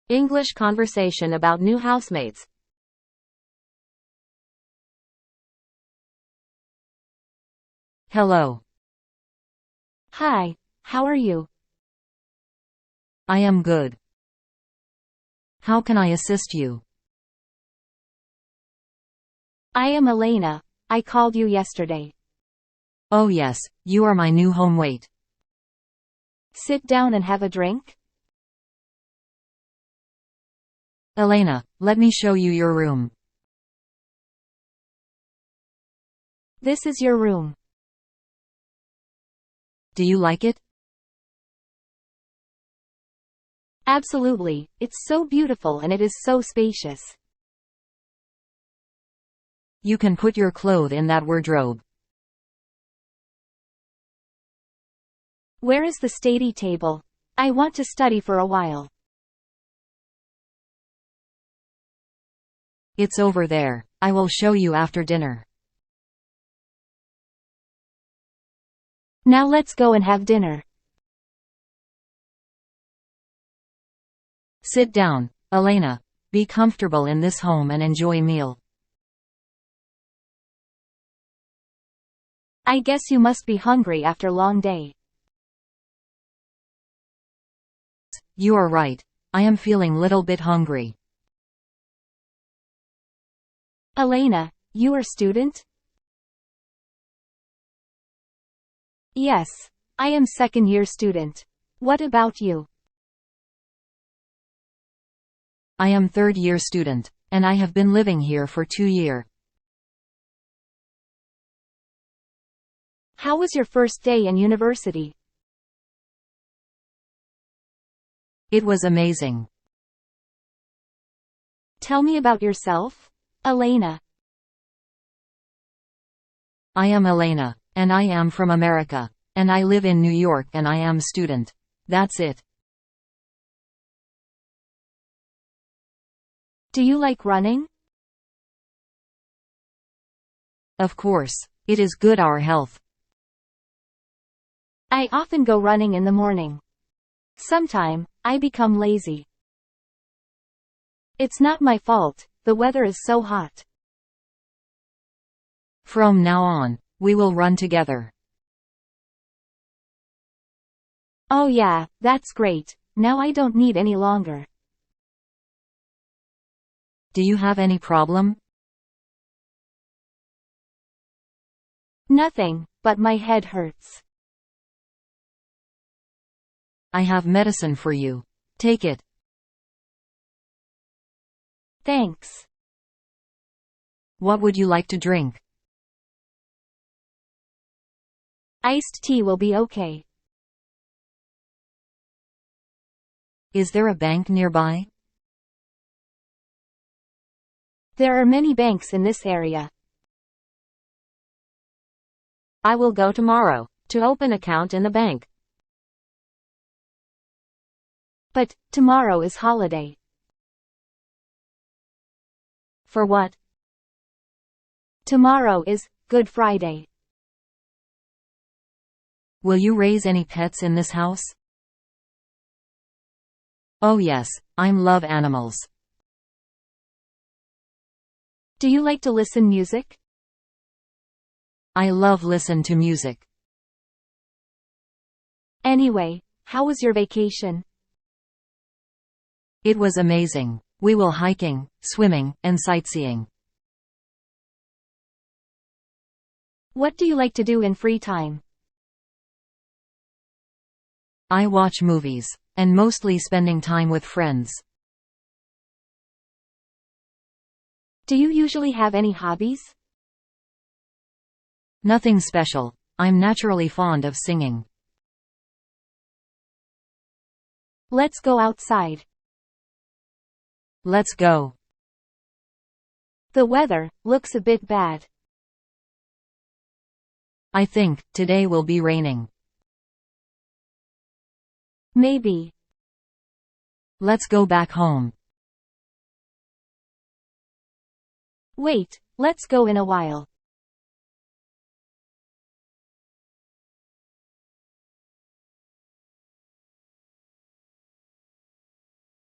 English conversation about new housemates. Hello. Hi, how are you? I am good. How can I assist you? I am Elena. I called you yesterday. Oh yes, you are my new housemate. Sit down and have a drink? Elena, let me show you your room. This is your room. Do you like it? Absolutely, it's so beautiful and it is so spacious. You can put your clothes in that wardrobe. Where is the study table? I want to study for a while. It's over there. I will show you after dinner. Now let's go and have dinner. Sit down, Elena. Be comfortable in this home and enjoy meal. I guess you must be hungry after long day. You are right. I am feeling little bit hungry. Elena, you are student? Yes, I am second-year student. What about you? I am third-year student, and I have been living here for 2 years. How was your first day in university? It was amazing. Tell me about yourself, Elena. I am Elena, and I am from America, and I live in New York and I am student. That's it. Do you like running? Of course, it is good our health. I often go running in the morning. Sometime, I become lazy. It's not my fault, the weather is so hot. From now on, we will run together. Oh yeah, that's great. Now I don't need any longer. Do you have any problem? Nothing, but my head hurts. I have medicine for you. Take it. Thanks. What would you like to drink? Iced tea will be okay. Is there a bank nearby? There are many banks in this area. I will go tomorrow to open account in the bank. But, tomorrow is holiday. For what? Tomorrow is Good Friday. Will you raise any pets in this house? Oh yes, I love animals. Do you like to listen music? I love listen to music. Anyway, how was your vacation? It was amazing. We will hiking, swimming, and sightseeing. What do you like to do in free time? I watch movies, and mostly spending time with friends. Do you usually have any hobbies? Nothing special. I'm naturally fond of singing. Let's go outside. Let's go. The weather looks a bit bad. I think today will be raining. Maybe. Let's go back home. Wait, let's go in a while.